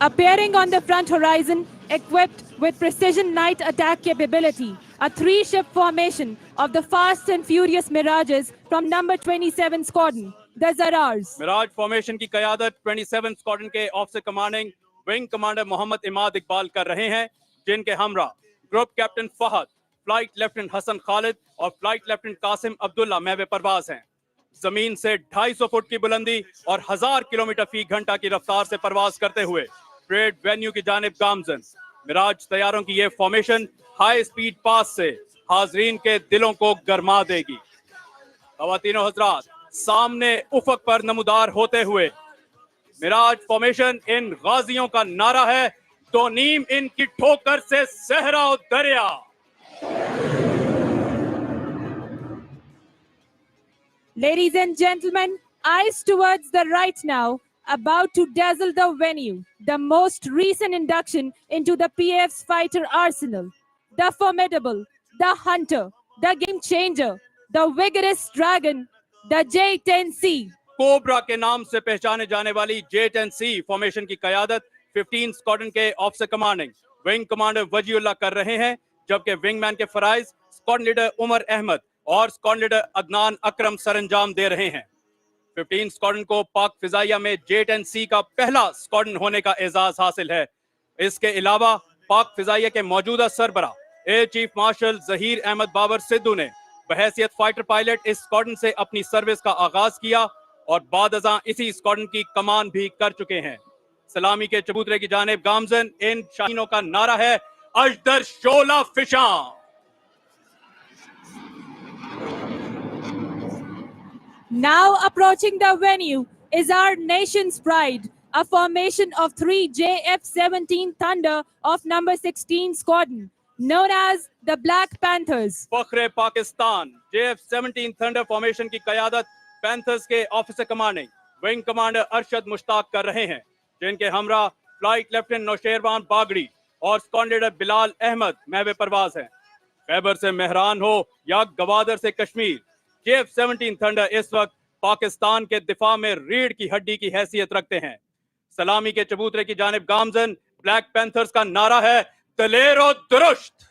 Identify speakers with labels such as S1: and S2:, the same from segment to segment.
S1: Appearing on the front horizon, equipped with precision night attack capability, a three-ship formation of the Fast and Furious Mirages from number 27 Squadron, the Zarars.
S2: Mirage formation की क़यादत 27 squadron के officer commanding wing commander Mohammad Imad Iqbal कर रहे हैं, जिनके हमरा group captain Fahad, flight lieutenant Hasan Khalid और flight lieutenant Qasim Abdullah महवे परवाज हैं। जमीन से 250 फुट की बुलंदी और 1000 किलोमीटर फी घंटा की रफ्तार से परवाज करते हुए परेड वेन्यू की जानिब गामजन। मिराज तैयारों की यह फॉर्मेशन हाई स्पीड पास से हाजरीन के दिलों को गरमा देगी। ख़वातीनो हज़रात, सामने उफक पर नमूदार होते हुए मिराज फॉर्मेशन इन गाजियों का नारा है, तो नीम इनकी ठोकर से सहरा और दरिया।
S1: Ladies and gentlemen, eyes towards the right now, about to dazzle the venue, the most recent induction into the PF's fighter arsenal, the formidable, the hunter, the game changer, the vigorous dragon, the J-10C.
S2: Cobra के नाम से पहचाने जाने वाली J-10C formation की क़यादत 15 squadron के officer commanding wing commander वजीउल्लाह कर रहे हैं, जबकि विंगमैन के फराइज स्क्वाड्रन लीडर उमर अहमद और स्क्वाड्रन लीडर अदनान अकरम सरंजाम दे रहे हैं। 15 स्क्वाड्रन को पाक फिजाइया में J-10C का पहला स्क्वाड्रन होने का एजाज हासिल है। इसके अलावा पाक फिजाइया के मौजूदा सरबरा air chief marshal Zaheer Ahmed Babar Sidhu ने बहैसियत फाइटर पायलट इस स्क्वाड्रन से अपनी सर्विस का आगाज किया और बाद अज़ां इसी स्क्वाड्रन की कमान भी कर चुके हैं। सलामी के चबूतरे की जानिब गामजन इन शाहीनों का नारा है, अजदर शोला फिशां।
S1: Now approaching the venue is our nation's pride, a formation of 3 JF-17 Thunder of number 16 Squadron, known as the Black Panthers.
S2: फख्रे पाकिस्तान JF-17 थंडर फॉर्मेशन की क़यादत पैंथर्स के officer commanding wing commander Arshad Mushtaq कर रहे हैं, जिनके हमरा फ्लाइट लेफ्टिनेंट नौशेरवान बागड़ी और स्क्वाड्रन लीडर बिलाल अहमद महवे परवाज हैं। खैबर से मेहरान हो या गवादर से कश्मीर, JF-17 थंडर इस वक्त पाकिस्तान के दिफा में रीढ़ की हड्डी की हैसियत रखते हैं। सलामी के चबूतरे की जानिब गामजन ब्लैक पैंथर्स का नारा है, दलेर और दुरुस्त।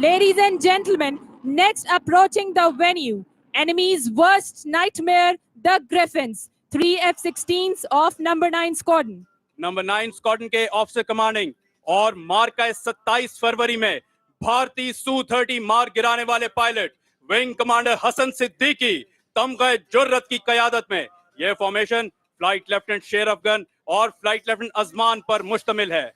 S1: Ladies and gentlemen, next approaching the venue, enemy's worst nightmare, the Griffins, 3 F-16s of number 9 Squadron.
S2: Number 9 squadron के ऑफिसर कमांडिंग और मार्का 27 फरवरी में भारतीय Su-30 मार गिराने वाले pilot wing commander Hasan Siddiqui तमग़े जुर्रत की क़यादत में यह फॉर्मेशन फ्लाइट लेफ्टिनेंट शेर अफगन और फ्लाइट लेफ्टिनेंट अजमान पर मुश्तमिल है।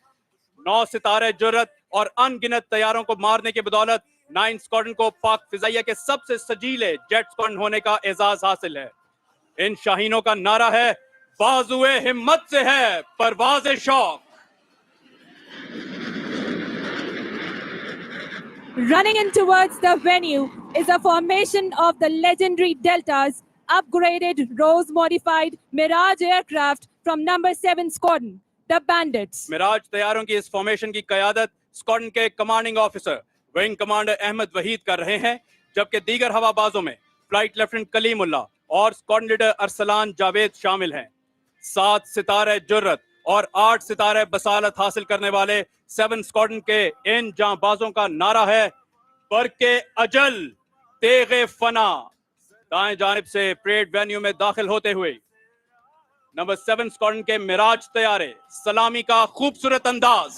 S2: 9 सितारे जुर्रत और अनगिनत तैयारों को मारने की बदौलत 9 स्क्वाड्रन को पाक फिजाइया के सबसे सजीले जेट स्क्वाड्रन होने का एजाज हासिल है। इन शाहीनों का नारा है, बाजुए हिम्मत से है परवाज़े शौक।
S1: Running in towards the venue is a formation of the legendary Deltas, upgraded Rose-modified Mirage aircraft from number 7 Squadron, the Bandits.
S2: Miraj तैयारों की इस फॉर्मेशन की क़यादत स्क्वाड्रन के commanding officer wing commander Ahmed Waheed कर रहे हैं, जबकि दीगर हवाबाजों में फ्लाइट लेफ्टिनेंट कलीमुल्लाह और स्क्वाड्रन लीडर अरसलान जावेद शामिल हैं। 7 सितारे जुर्रत और 8 सितारे बसालत हासिल करने वाले 7 स्क्वाड्रन के इन जांबाजों का नारा है, बरके अजल तेगे फना। दाएं जानिब से परेड वेन्यू में दाखिल होते हुए नंबर 7 स्क्वाड्रन के मिराज तैयारे, सलामी का खूबसूरत अंदाज।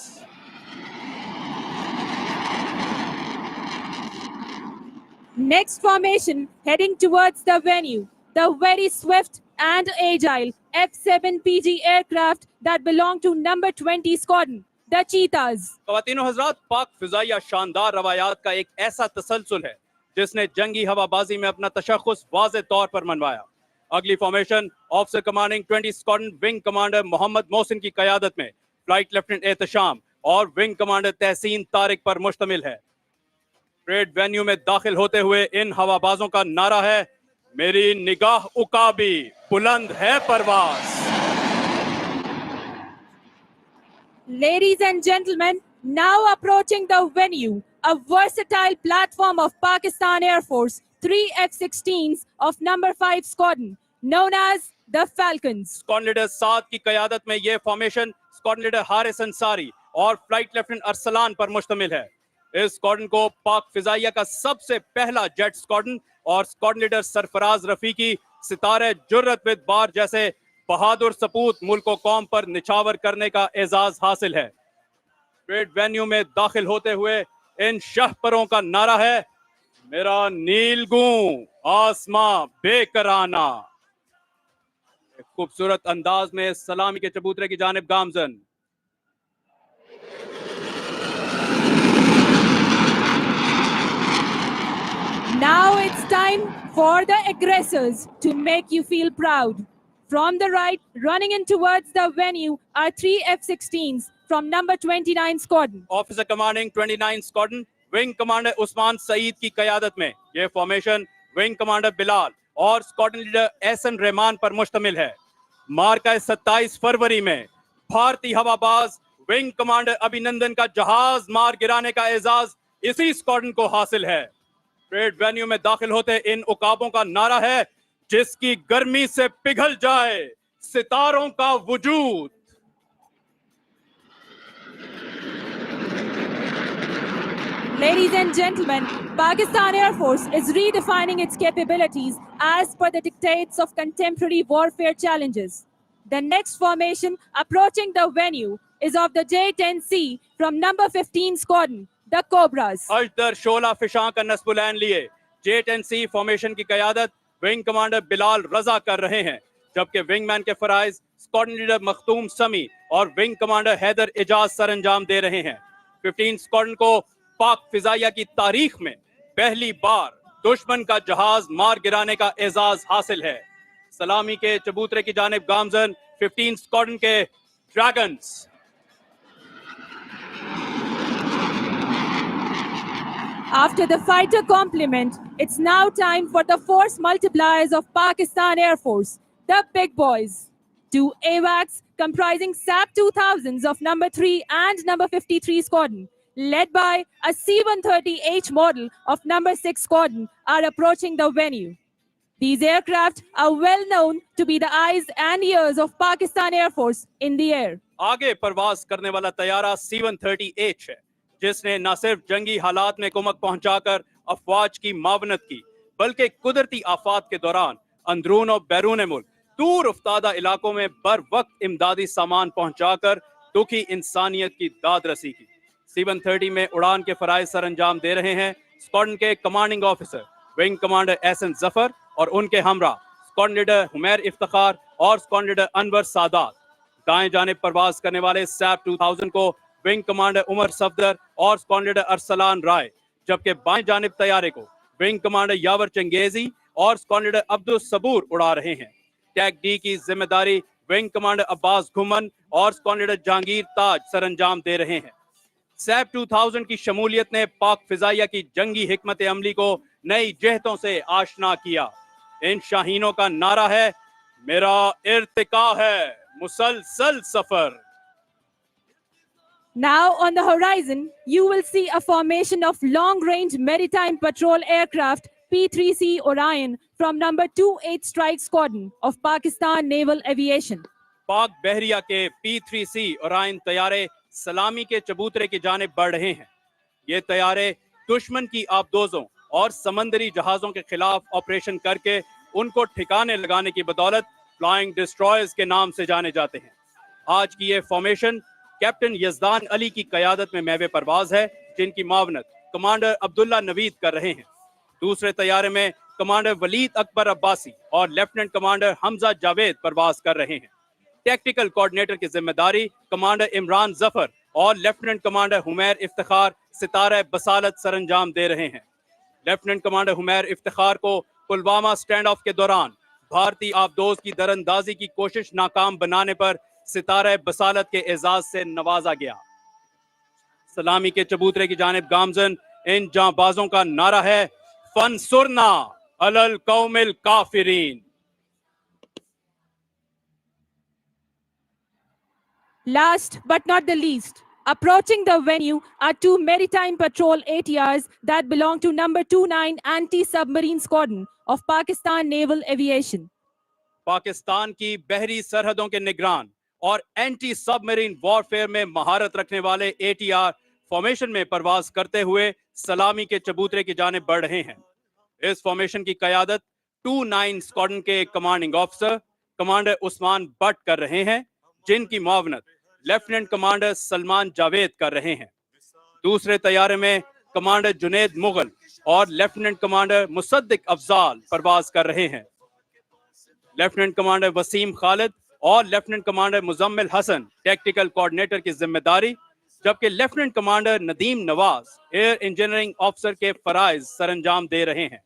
S1: Next formation heading towards the venue, the very swift and agile F-7PG aircraft that belong to number 20 Squadron, the Cheetahs.
S2: ख़वातीनो हज़रात, पाक फिज़ाइया शानदार रवायात का एक ऐसा तसलसल है जिसने जंगी हवाबाजी में अपना तशख़्ख़ुस वाज़े तौर पर मनवाया। अगली formation officer commanding 20 squadron wing commander Mohammad Mohsin की क़यादत में फ्लाइट लेफ्टिनेंट एहतशाम और विंग कमांडर तहसीन तारिक पर मुश्तमिल है। परेड वेन्यू में दाखिल होते हुए इन हवाबाजों का नारा है, मेरी निगाह उकाबी बुलंद है परवाज़।
S1: Ladies and gentlemen, now approaching the venue, a versatile platform of Pakistan Airforce, 3 F-16s of number 5 Squadron, known as the Falcons.
S2: Squadron leader 7 की क़यादत में यह formation squadron leader Haris Ansari और फ्लाइट लेफ्टिनेंट अरसलान पर मुश्तमिल है। इस स्क्वाड्रन को पाक फिजाइया का सबसे पहला जेट स्क्वाड्रन और स्क्वाड्रन लीडर सरफराज रफीकी सितारे जुर्रत विद बार जैसे बहादुर सपूत मुल्क व कौम पर निछावर करने का एजाज हासिल है। परेड वेन्यू में दाखिल होते हुए इन शहपरों का नारा है, मेरा नीलगूं आसमां बेकराना। खूबसूरत अंदाज में सलामी के चबूतरे की जानिब गामजन।
S1: Now it's time for the aggressors to make you feel proud. From the right, running in towards the venue are 3 F-16s from number 29 Squadron.
S2: Officer commanding 29 squadron wing commander Usman Saeed की क़यादत में यह फॉर्मेशन विंग कमांडर बिलाल और squadron leader Ehsan Rahman पर मुश्तमिल है। मार्का 27 फरवरी में भारतीय हवाबाज विंग कमांडर अभिनंदन का जहाज मार गिराने का एजाज इसी स्क्वाड्रन को हासिल है। परेड वेन्यू में दाखिल होते इन उकाबों का नारा है, जिसकी गर्मी से पिघल जाए सितारों का वजूद।
S1: Ladies and gentlemen, Pakistan Air Force is redefining its capabilities as per the dictates of contemporary warfare challenges. The next formation approaching the venue is of the J-10C from number 15 Squadron, the Cobras.
S2: अजदर शोला फिशां का नस्बुलैन लिए J-10C formation की क़यादत wing commander Bilal रजा कर रहे हैं, जबकि wingman के फराइज squadron leader Makhdoom Sami और wing commander Haider Ejaz सर अंजाम दे रहे हैं। 15 स्क्वाड्रन को पाक फिजाइया की तारीख में पहली बार दुश्मन का जहाज मार गिराने का एजाज हासिल है। सलामी के चबूतरे की जानिब गामजन 15 स्क्वाड्रन के dragons.
S1: After the fighter complement, it's now time for the force multipliers of Pakistan Air Force, the big boys. 2 AWACS comprising SAP 2000s of number 3 and number 53 Squadron, led by a C-130H model of number 6 Squadron, are approaching the venue. These aircraft are well known to be the eyes and ears of Pakistan Air Force in the air.
S2: आगे परवाज करने वाला तैयारा C-130H है, जिसने न सिर्फ जंगी हालात में कुमक पहुंचाकर अफवाज की मावनत की, बल्कि कुदरती आफात के दौरान अंदरून और बैरून मुल्क दूर उफ्तादा इलाकों में बर वक्त इमदादी सामान पहुंचाकर दुखी इंसानियत की दाद रसी की। C-130 में उड़ान के फराइज सर अंजाम दे रहे हैं स्क्वाड्रन के commanding officer wing commander Ahsan Zafar और उनके हमरा स्क्वाड्रन लीडर हुमैर इफ्तिखार और स्क्वाड्रन लीडर अनवर सादात। दाएं जानिब परवाज करने वाले सैप 2000 को विंग कमांडर उमर सफदर और स्क्वाड्रन लीडर अरसलान राय, जबकि बाएं जानिब तैयारे को विंग कमांडर यावर चंगेजी और स्क्वाड्रन लीडर अब्दुल सबूर उड़ा रहे हैं। टैग डी की जिम्मेदारी विंग कमांडर अब्बास घुमन और स्क्वाड्रन लीडर जहांगीर ताज सर अंजाम दे रहे हैं। सैप 2000 की शमूलियत ने पाक फिजाइया की जंगी हिकमत अमली को नई जहतों से आशना किया। इन शाहीनों का नारा है, मेरा इर्तिका है मुसलसल सफर।
S1: Now on the horizon, you will see a formation of long-range maritime patrol aircraft P-3C Orion from number 28 Strike Squadron of Pakistan Naval Aviation.
S2: पाक बहरिया के P-3C ओरायन तैयारे सलामी के चबूतरे की जानिब बढ़ रहे हैं। ये तैयारे दुश्मन की आबदोजों और समंदरी जहाजों के खिलाफ ऑपरेशन करके उनको ठिकाने लगाने की बदौलत फ्लाइंग डिस्ट्रॉयर्स के नाम से जाने जाते हैं। आज की ये फॉर्मेशन कैप्टन यजदान अली की क़यादत में महवे परवाज है, जिनकी मावनत कमांडर अब्दुल्ला नवीद कर रहे हैं। दूसरे तैयारे में कमांडर वलीद अकबर अब्बासी और लेफ्टिनेंट कमांडर हमजा जावेद परवाज कर रहे हैं। टेक्निकल कोऑर्डिनेटर की जिम्मेदारी कमांडर इमरान जफर और लेफ्टिनेंट कमांडर हुमैर इफ्तिखार सितारा बसालत सरंजाम दे रहे हैं। लेफ्टिनेंट कमांडर हुमैर इफ्तिखार को पुलवामा स्टैंड ऑफ के दौरान भारतीय आबदोज की दरअंदाजी की कोशिश नाकाम बनाने पर सितारा बसालत के एजाज से नवाजा गया। सलामी के चबूतरे की जानिब गामजन इन जांबाजों का नारा है, फनसुरना अलल कौमिल काफिरीन।
S1: Last but not the least, approaching the venue are 2 maritime patrol ATRs that belong to number 29 Anti-Submarine Squadron of Pakistan Naval Aviation.
S2: Pakistan की बहरी सरहदों के निगरान और एंटी सबमरीन वॉरफेयर में महारत रखने वाले एटीआर फॉर्मेशन में परवाज करते हुए सलामी के चबूतरे की जानिब बढ़ रहे हैं। इस फॉर्मेशन की कयादत 29 स्क्वाड्रन के commanding officer commander Usman but कर रहे हैं, जिनकी मुआवनत लेफ्टिनेंट कमांडर सलमान जावेद कर रहे हैं। दूसरे तैयारे में कमांडर जुनेद मुगल और लेफ्टिनेंट कमांडर मुसद्दिक अफजाल परवाज कर रहे हैं। लेफ्टिनेंट कमांडर वसीम खालिद और lieutenant commander Muzammil Hasan tactical coordinator की जिम्मेदारी, जबकि lieutenant commander Nadeem Nawaz air engineering officer के फराइज सरंजाम दे रहे हैं।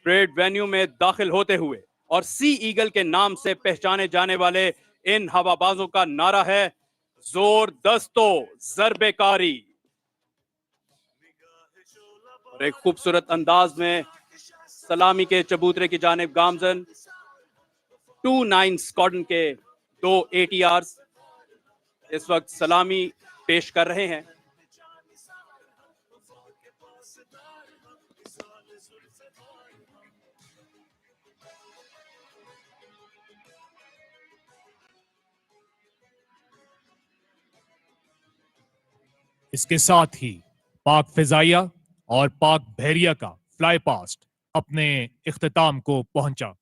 S2: परेड वेन्यू में दाखिल होते हुए और सी ईगल के नाम से पहचाने जाने वाले इन हवाबाजों का नारा है, जोर दस्तो जरबेकारी। और एक खूबसूरत अंदाज में सलामी के चबूतरे की जानिब गामजन 29 स्क्वाड्रन के 2 एटीआर्स इस वक्त सलामी पेश कर रहे हैं।
S3: इसके साथ ही पाक फिजाइया और पाक बहरिया का फ्लाई पास्ट अपने इख्तिताम को पहुंचा।